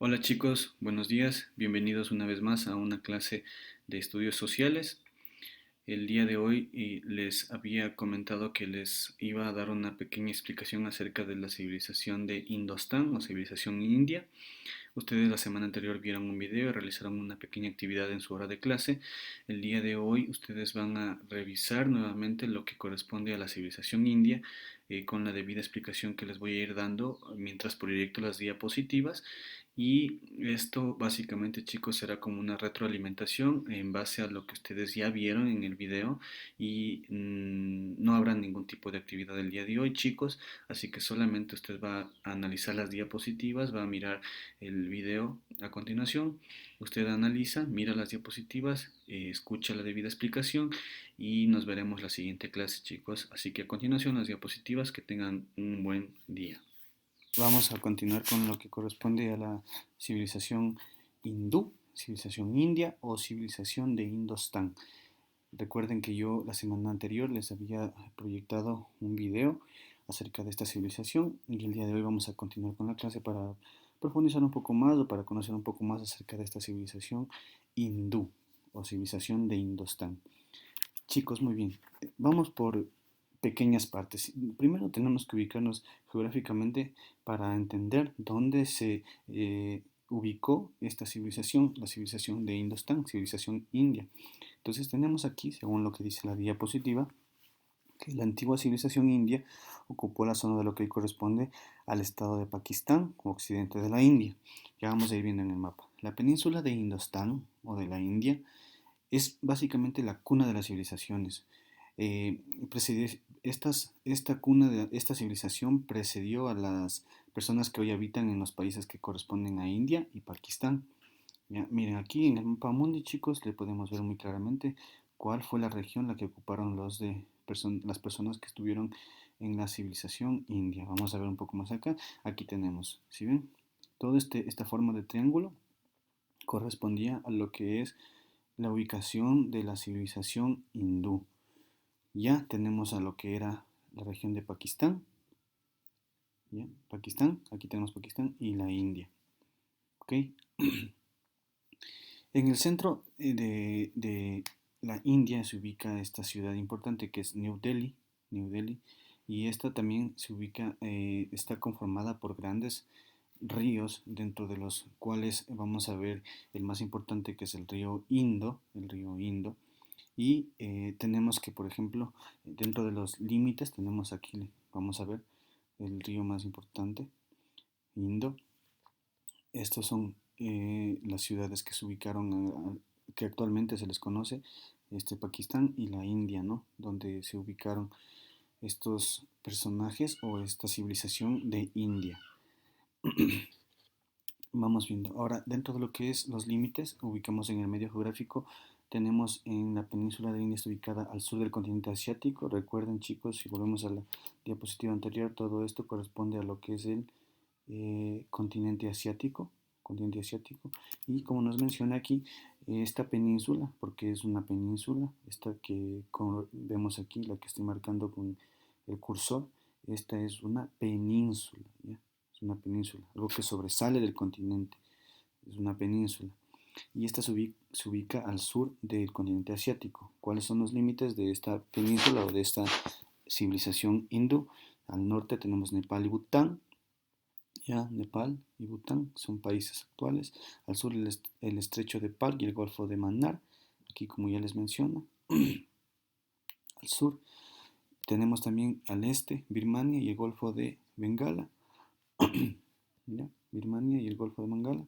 Hola chicos, buenos días, bienvenidos una vez más a una clase de estudios sociales. El día de hoy les había comentado que les iba a dar una pequeña explicación acerca de la civilización de Indostán o civilización india. Ustedes la semana anterior vieron un video y realizaron una pequeña actividad en su hora de clase. El día de hoy ustedes van a revisar nuevamente lo que corresponde a la civilización india con la debida explicación que les voy a ir dando mientras proyecto las diapositivas. Y esto básicamente, chicos, será como una retroalimentación en base a lo que ustedes ya vieron en el video y no habrá ningún tipo de actividad el día de hoy, chicos, así que solamente usted va a analizar las diapositivas, va a mirar el video a continuación. Usted analiza, mira las diapositivas, escucha la debida explicación y nos veremos la siguiente clase, chicos. Así que a continuación las diapositivas, que tengan un buen día. Vamos a continuar con lo que corresponde a la civilización hindú, civilización india o civilización de Indostán. Recuerden que yo la semana anterior les había proyectado un video acerca de esta civilización y el día de hoy vamos a continuar con la clase para profundizar un poco más o para conocer un poco más acerca de esta civilización hindú o civilización de Indostán. Chicos, muy bien. Vamos por pequeñas partes. Primero tenemos que ubicarnos geográficamente para entender dónde se ubicó esta civilización, la civilización de Indostán, civilización india. Entonces tenemos aquí, según lo que dice la diapositiva, que la antigua civilización india ocupó la zona de lo que hoy corresponde al estado de Pakistán, occidente de la India. Ya vamos a ir viendo en el mapa. La península de Indostán o de la India es básicamente la cuna de las civilizaciones. Eh, esta civilización precedió a las personas que hoy habitan en los países que corresponden a India y Pakistán. Ya, miren, aquí en el mapa mundi, chicos, le podemos ver muy claramente cuál fue la región la que ocuparon las personas que estuvieron en la civilización india. Vamos a ver un poco más acá. Aquí tenemos, ¿sí ven? Toda esta forma de triángulo correspondía a lo que es la ubicación de la civilización hindú. Ya tenemos a lo que era la región de Pakistán, ¿ya? Pakistán, aquí tenemos Pakistán y la India, ¿ok? En el centro de la India se ubica esta ciudad importante que es New Delhi, y esta también se ubica, está conformada por grandes ríos, dentro de los cuales vamos a ver el más importante, que es el río Indo, y tenemos que, por ejemplo, dentro de los límites tenemos aquí, vamos a ver el río más importante, Indo. Estos son las ciudades que se ubicaron, que actualmente se les conoce, Pakistán y la India, ¿no? Donde se ubicaron estos personajes o esta civilización de India. Vamos viendo. Ahora, dentro de lo que es los límites, ubicamos en el medio geográfico, tenemos en la península de India, está ubicada al sur del continente asiático. Recuerden, chicos, si volvemos a la diapositiva anterior, todo esto corresponde a lo que es el continente asiático, continente asiático. Y como nos menciona aquí, esta península, porque es una península, esta que vemos aquí, la que estoy marcando con el cursor, esta es una península, ¿ya? Es una península, algo que sobresale del continente, es una península. Y esta se ubica al sur del continente asiático. ¿Cuáles son los límites de esta península o de esta civilización hindú? Al norte tenemos Nepal y Bután. Ya, Nepal y Bután son países actuales. Al sur el estrecho de Palk y el golfo de Mannar. Aquí, como ya les menciono. Al sur tenemos también al este Birmania y el golfo de Bengala. ¿Ya? Birmania y el golfo de Bengala.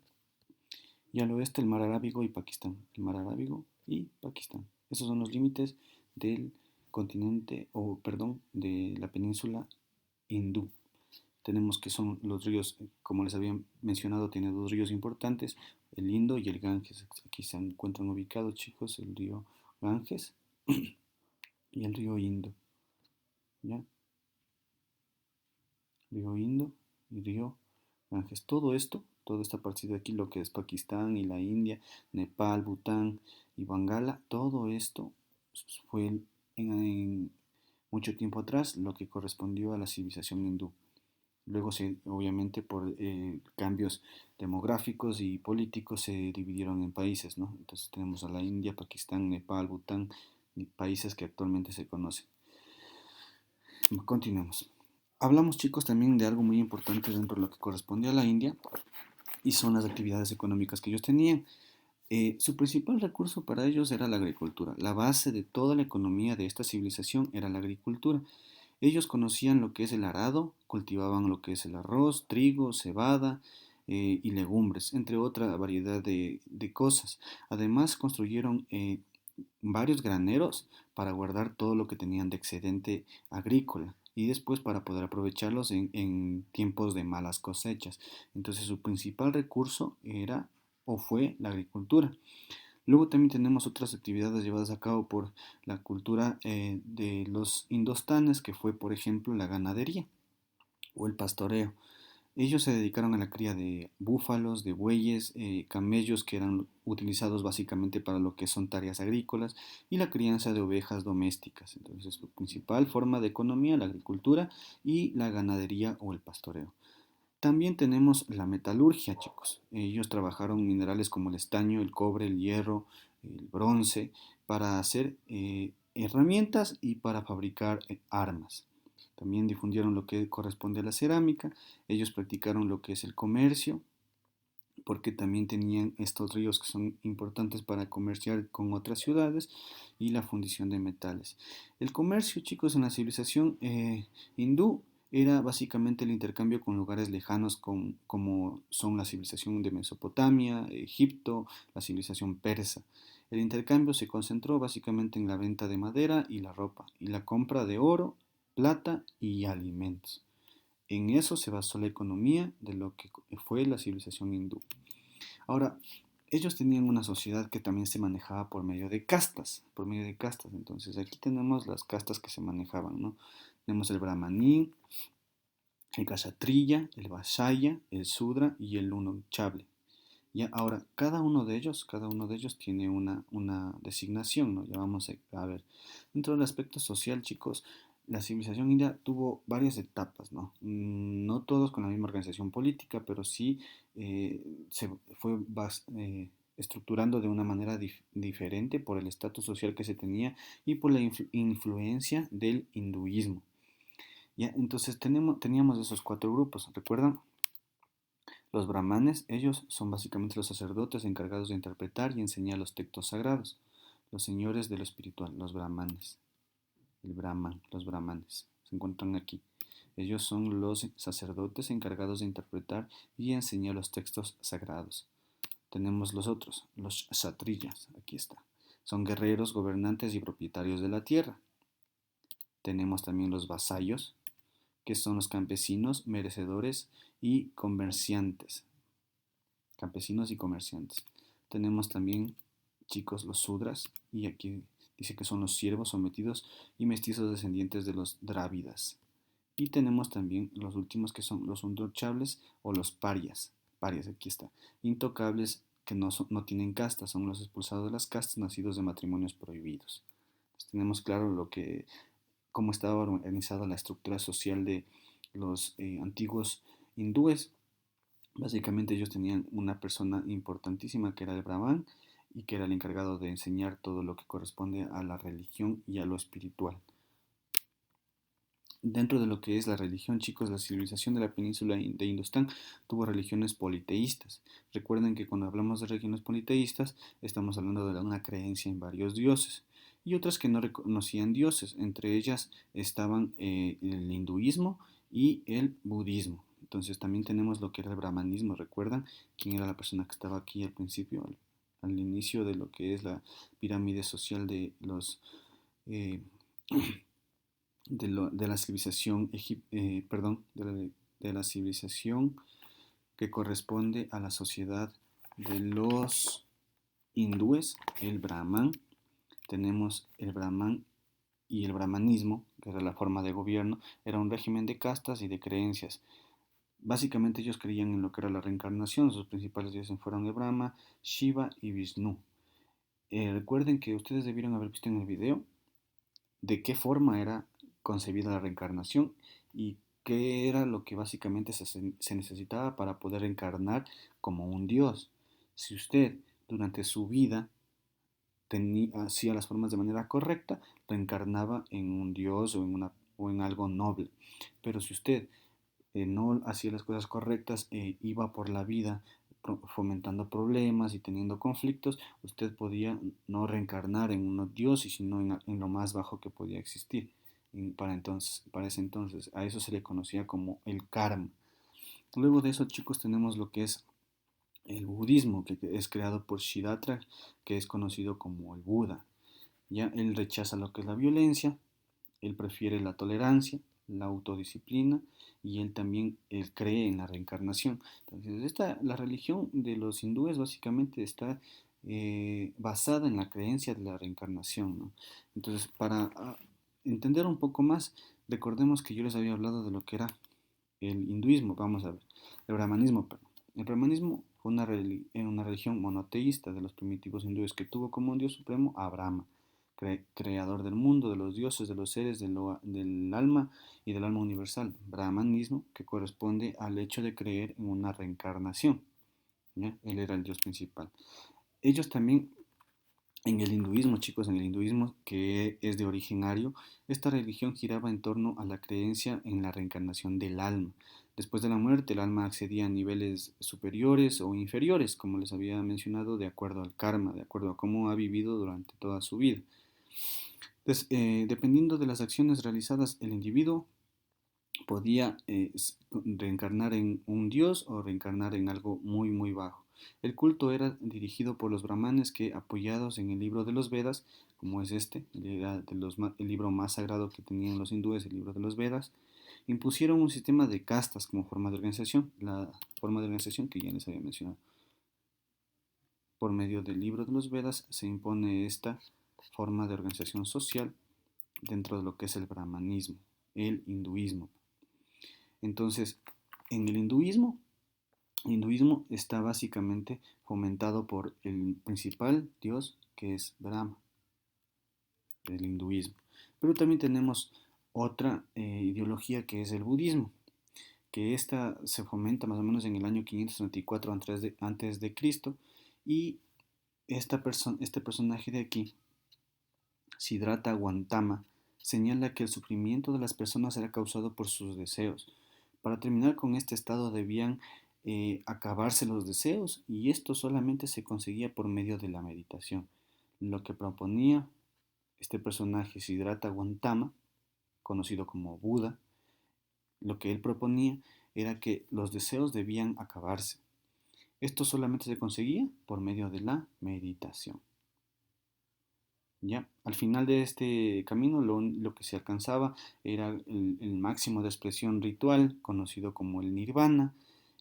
Y al oeste el mar Arábigo y Pakistán. El mar Arábigo y Pakistán. Esos son los límites del continente, o perdón, de la península hindú. Tenemos que son los ríos, como les había mencionado, tiene dos ríos importantes, el Indo y el Ganges. Aquí se encuentran ubicados, chicos, el río Ganges y el río Indo. ¿Ya? Río Indo y río Ganges. Todo esto, toda esta parte de aquí, lo que es Pakistán y la India, Nepal, Bután y Bengala, todo esto fue en mucho tiempo atrás lo que correspondió a la civilización hindú. Luego, obviamente, por cambios demográficos y políticos se dividieron en países, ¿no? Entonces tenemos a la India, Pakistán, Nepal, Bután, y países que actualmente se conocen. Continuemos. Hablamos, chicos, también de algo muy importante dentro de lo que corresponde a la India y son las actividades económicas que ellos tenían. Su principal recurso para ellos era la agricultura. La base de toda la economía de esta civilización era la agricultura. Ellos conocían lo que es el arado, cultivaban lo que es el arroz, trigo, cebada y legumbres, entre otra variedad de cosas. Además, construyeron varios graneros para guardar todo lo que tenían de excedente agrícola y después para poder aprovecharlos en tiempos de malas cosechas. Entonces su principal recurso era o fue la agricultura. Luego también tenemos otras actividades llevadas a cabo por la cultura de los indostanes, que fue, por ejemplo, la ganadería o el pastoreo. Ellos se dedicaron a la cría de búfalos, de bueyes, camellos que eran utilizados básicamente para lo que son tareas agrícolas y la crianza de ovejas domésticas. Entonces, su principal forma de economía, la agricultura y la ganadería o el pastoreo. También tenemos la metalurgia, chicos. Ellos trabajaron minerales como el estaño, el cobre, el hierro, el bronce, para hacer herramientas y para fabricar armas. También difundieron lo que corresponde a la cerámica. Ellos practicaron lo que es el comercio, porque también tenían estos ríos que son importantes para comerciar con otras ciudades y la fundición de metales. El comercio, chicos, en la civilización hindú era básicamente el intercambio con lugares lejanos como son la civilización de Mesopotamia, Egipto, la civilización persa. El intercambio se concentró básicamente en la venta de madera y la ropa y la compra de oro, plata y alimentos. En eso se basó la economía de lo que fue la civilización hindú. Ahora, ellos tenían una sociedad que también se manejaba por medio de castas, por medio de castas. Entonces, aquí tenemos las castas que se manejaban, ¿no? Tenemos el brahmaní, el kshatriya, el vaishya, el sudra y el untouchable. Ya, ahora, cada uno de ellos tiene una designación, ¿no? Ya vamos a ver. Dentro del aspecto social, chicos, la civilización india tuvo varias etapas, ¿no? No todos con la misma organización política, pero sí se fue estructurando de una manera diferente por el estatus social que se tenía y por la influencia del hinduismo. Ya, entonces teníamos esos cuatro grupos, ¿recuerdan? Los brahmanes, ellos son básicamente los sacerdotes encargados de interpretar y enseñar los textos sagrados. Los señores de lo espiritual, los brahmanes. El brahman, los brahmanes, se encuentran aquí. Ellos son los sacerdotes encargados de interpretar y enseñar los textos sagrados. Tenemos los otros, los kshatriyas, aquí está. Son guerreros, gobernantes y propietarios de la tierra. Tenemos también los vasallos, que son los campesinos, merecedores y comerciantes. Campesinos y comerciantes. Tenemos también, chicos, los sudras, y aquí dice que son los siervos sometidos y mestizos descendientes de los drávidas. Y tenemos también los últimos que son los untouchables o los parias. Parias, aquí está. Intocables que no tienen casta, son los expulsados de las castas nacidos de matrimonios prohibidos. Entonces, tenemos claro cómo estaba organizada la estructura social de los antiguos hindúes. Básicamente ellos tenían una persona importantísima que era el Brahman y que era el encargado de enseñar todo lo que corresponde a la religión y a lo espiritual. Dentro de lo que es la religión, chicos, la civilización de la península de Indostán tuvo religiones politeístas. Recuerden que cuando hablamos de religiones politeístas estamos hablando de una creencia en varios dioses y otras que no reconocían dioses. Entre ellas estaban el hinduismo y el budismo. Entonces también tenemos lo que era el brahmanismo. ¿Recuerdan quién era la persona que estaba aquí al principio, al inicio de lo que es la pirámide social de los eh, de la civilización perdón, de la civilización que corresponde a la sociedad de los hindúes, el brahman? Tenemos el brahman y el brahmanismo, que era la forma de gobierno, era un régimen de castas y de creencias. Básicamente ellos creían en lo que era la reencarnación. Sus principales dioses fueron el Brahma, Shiva y Vishnu. Recuerden que ustedes debieron haber visto en el video de qué forma era concebida la reencarnación y qué era lo que básicamente se necesitaba para poder encarnar como un dios. Si usted durante su vida hacía las formas de manera correcta, reencarnaba en un dios o en algo noble. Pero si usted no hacía las cosas correctas, iba por la vida fomentando problemas y teniendo conflictos, usted podía no reencarnar en un dios, sino en lo más bajo que podía existir. Para ese entonces, a eso se le conocía como el karma. Luego de eso, chicos, tenemos lo que es el budismo, que es creado por Siddhartha, que es conocido como el Buda. Ya él rechaza lo que es la violencia, él prefiere la tolerancia, la autodisciplina y él cree en la reencarnación. Entonces, la religión de los hindúes básicamente está basada en la creencia de la reencarnación, ¿no? Entonces, para entender un poco más, recordemos que yo les había hablado de lo que era el hinduismo, vamos a ver, el brahmanismo, perdón. El brahmanismo fue una religión monoteísta de los primitivos hindúes que tuvo como un dios supremo a Brahma, creador del mundo, de los dioses, de los seres, del alma y del alma universal. Brahmanismo que corresponde al hecho de creer en una reencarnación, ¿ya? Él era el dios principal. Ellos también en el hinduismo, chicos, en el hinduismo que es de origen ario, esta religión giraba en torno a la creencia en la reencarnación del alma. Después de la muerte, el alma accedía a niveles superiores o inferiores, como les había mencionado, de acuerdo al karma, de acuerdo a cómo ha vivido durante toda su vida. Entonces, dependiendo de las acciones realizadas, el individuo podía reencarnar en un dios o reencarnar en algo muy muy bajo. El culto era dirigido por los brahmanes que, apoyados en el libro de los Vedas, como es este, era el libro más sagrado que tenían los hindúes, el libro de los Vedas, impusieron un sistema de castas como forma de organización, la forma de organización que ya les había mencionado. Por medio del libro de los Vedas se impone esta forma de organización social dentro de lo que es el brahmanismo, el hinduismo. Entonces, en el hinduismo está básicamente fomentado por el principal dios que es Brahma, el hinduismo. Pero también tenemos otra ideología que es el budismo, que esta se fomenta más o menos en el año 534 antes de Cristo y este personaje de aquí, Siddhartha Gautama, señala que el sufrimiento de las personas era causado por sus deseos. Para terminar con este estado debían acabarse los deseos y esto solamente se conseguía por medio de la meditación. Lo que proponía este personaje Siddhartha Gautama, conocido como Buda, lo que él proponía era que los deseos debían acabarse. Esto solamente se conseguía por medio de la meditación. ¿Ya? Al final de este camino lo que se alcanzaba era el máximo de expresión ritual, conocido como el nirvana,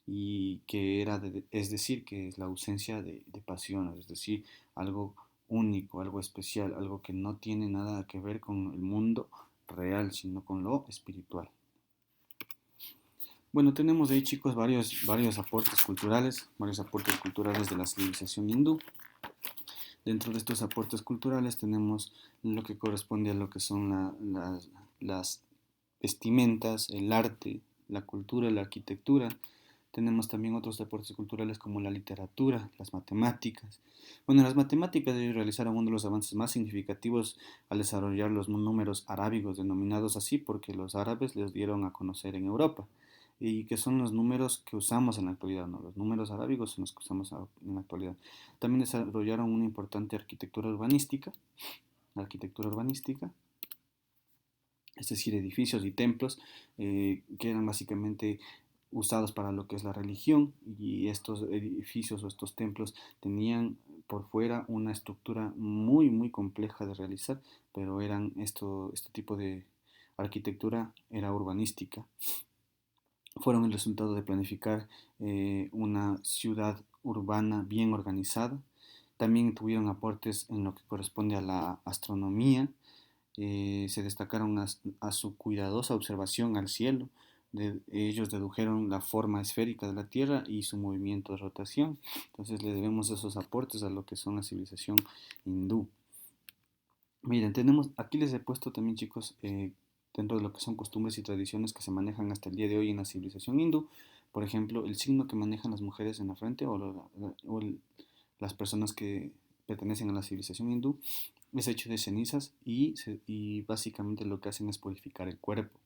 y que es decir, que es la ausencia de pasiones, es decir, algo único, algo especial, algo que no tiene nada que ver con el mundo real, sino con lo espiritual. Bueno, tenemos ahí, chicos, varios aportes culturales de la civilización hindú. Dentro de estos aportes culturales tenemos lo que corresponde a lo que son las vestimentas, el arte, la cultura, la arquitectura. Tenemos también otros aportes culturales como la literatura, las matemáticas. Bueno, las matemáticas ellos realizaron uno de los avances más significativos al desarrollar los números arábigos, denominados así porque los árabes les dieron a conocer en Europa y que son los números que usamos en la actualidad, ¿no? Los números arábigos son los que usamos en la actualidad. También desarrollaron una importante arquitectura urbanística, es decir, edificios y templos que eran básicamente usados para lo que es la religión, y estos edificios o estos templos tenían por fuera una estructura muy muy compleja de realizar, pero este tipo de arquitectura era urbanística. Fueron el resultado de planificar una ciudad urbana bien organizada. También tuvieron aportes en lo que corresponde a la astronomía. Se destacaron a su cuidadosa observación al cielo. Ellos dedujeron la forma esférica de la Tierra y su movimiento de rotación. Entonces le debemos esos aportes a lo que son la civilización hindú. Miren, aquí les he puesto también, chicos, dentro de lo que son costumbres y tradiciones que se manejan hasta el día de hoy en la civilización hindú. Por ejemplo, el signo que manejan las mujeres en la frente las personas que pertenecen a la civilización hindú es hecho de cenizas y básicamente lo que hacen es purificar el cuerpo.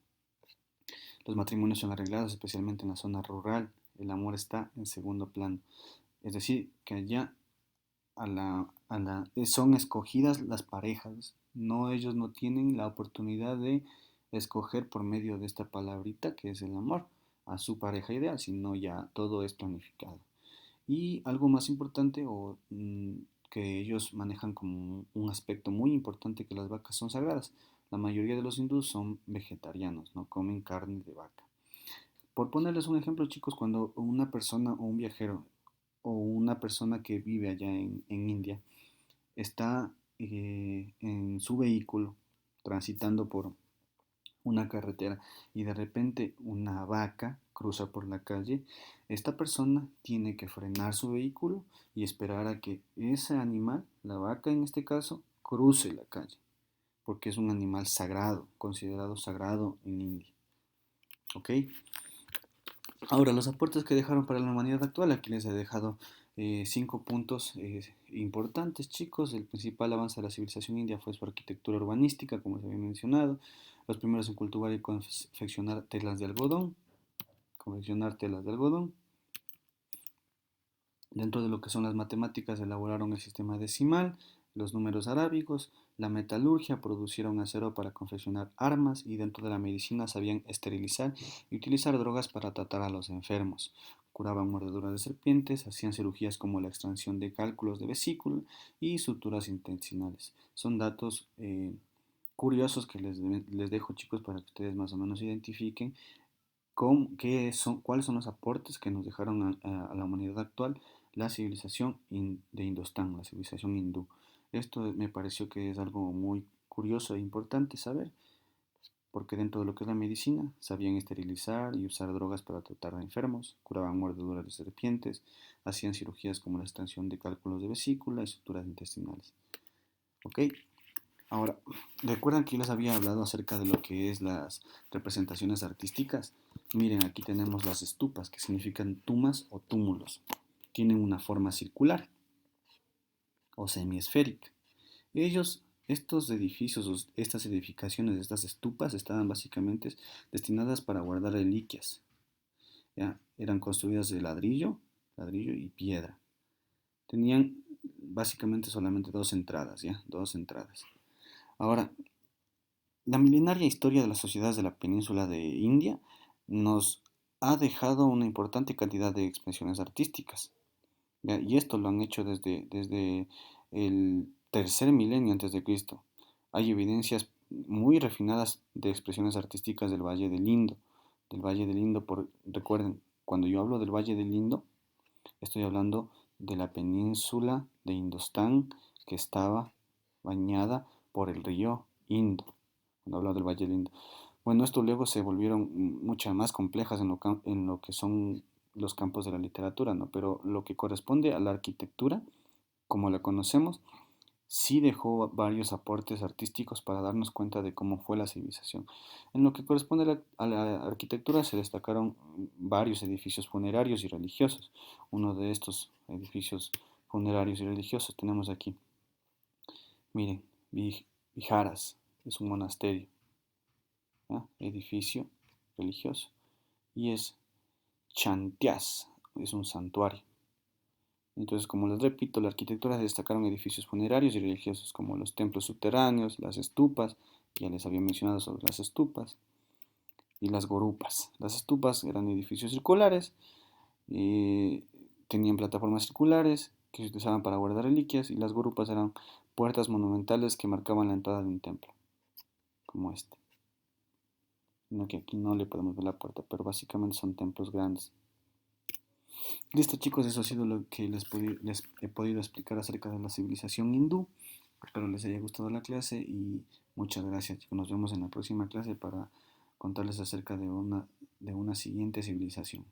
Los matrimonios son arreglados, especialmente en la zona rural. El amor está en segundo plano. Es decir, que allá son escogidas las parejas. No, ellos no tienen la oportunidad de escoger por medio de esta palabrita que es el amor a su pareja ideal, sino ya todo es planificado. Y algo más importante que ellos manejan como un aspecto muy importante, que las vacas son sagradas. La mayoría de los hindúes son vegetarianos, no comen carne de vaca. Por ponerles un ejemplo, chicos, cuando una persona o un viajero o una persona que vive allá en India está en su vehículo transitando por una carretera y de repente una vaca cruza por la calle, esta persona tiene que frenar su vehículo y esperar a que ese animal, la vaca en este caso, cruce la calle, porque es un animal sagrado, considerado sagrado en India. ¿Ok? Ahora, los aportes que dejaron para la humanidad actual, aquí les he dejado 5 puntos importantes, chicos. El principal avance de la civilización india fue su arquitectura urbanística, como les había mencionado. Los primeros en cultivar y confeccionar telas de algodón. Confeccionar telas de algodón. Dentro de lo que son las matemáticas, elaboraron el sistema decimal, los números arábigos, la metalurgia, producieron acero para confeccionar armas y dentro de la medicina sabían esterilizar y utilizar drogas para tratar a los enfermos. Curaban mordeduras de serpientes, hacían cirugías como la extracción de cálculos de vesícula y suturas intestinales. Son datos curiosos que les dejo, chicos, para que ustedes más o menos identifiquen cuáles son los aportes que nos dejaron a la humanidad actual la civilización de Indostán, la civilización hindú. Esto me pareció que es algo muy curioso e importante saber, porque dentro de lo que es la medicina, sabían esterilizar y usar drogas para tratar a enfermos, curaban mordeduras de serpientes, hacían cirugías como la extracción de cálculos de vesícula y suturas intestinales. ¿Ok? Ahora, ¿recuerdan que yo les había hablado acerca de lo que es las representaciones artísticas? Miren, aquí tenemos las estupas, que significan tumbas o túmulos. Tienen una forma circular o semiesférica. Estos edificios, estas edificaciones, estas estupas, estaban básicamente destinadas para guardar reliquias. ¿Ya? Eran construidas de ladrillo y piedra. Tenían básicamente solamente dos entradas, ¿ya? Dos entradas. Ahora, la milenaria historia de las sociedades de la península de India nos ha dejado una importante cantidad de expresiones artísticas. ¿Ya? Y esto lo han hecho desde el tercer milenio antes de Cristo. Hay evidencias muy refinadas de expresiones artísticas del Valle del Indo. Recuerden, cuando yo hablo del Valle del Indo, estoy hablando de la península de Indostán que estaba bañada por el río Indo. Cuando hablo del Valle del Indo. Bueno, esto luego se volvieron mucho más complejas en lo que son los campos de la literatura, ¿no? Pero lo que corresponde a la arquitectura, como la conocemos, sí dejó varios aportes artísticos para darnos cuenta de cómo fue la civilización. En lo que corresponde a la arquitectura se destacaron varios edificios funerarios y religiosos. Uno de estos edificios funerarios y religiosos tenemos aquí. Miren, Viharas, es un monasterio, ¿ya? Edificio religioso. Y es Chantias, es un santuario. Entonces, como les repito, la arquitectura se destacaron edificios funerarios y religiosos como los templos subterráneos, las estupas, ya les había mencionado sobre las estupas, y las gorupas. Las estupas eran edificios circulares, tenían plataformas circulares que se utilizaban para guardar reliquias, y las gorupas eran puertas monumentales que marcaban la entrada de un templo, como este. No, que aquí no le podemos ver la puerta, pero básicamente son templos grandes. Listo, chicos, eso ha sido lo que les he podido explicar acerca de la civilización hindú. Espero les haya gustado la clase y muchas gracias, chicos. Nos vemos en la próxima clase para contarles acerca de una siguiente civilización.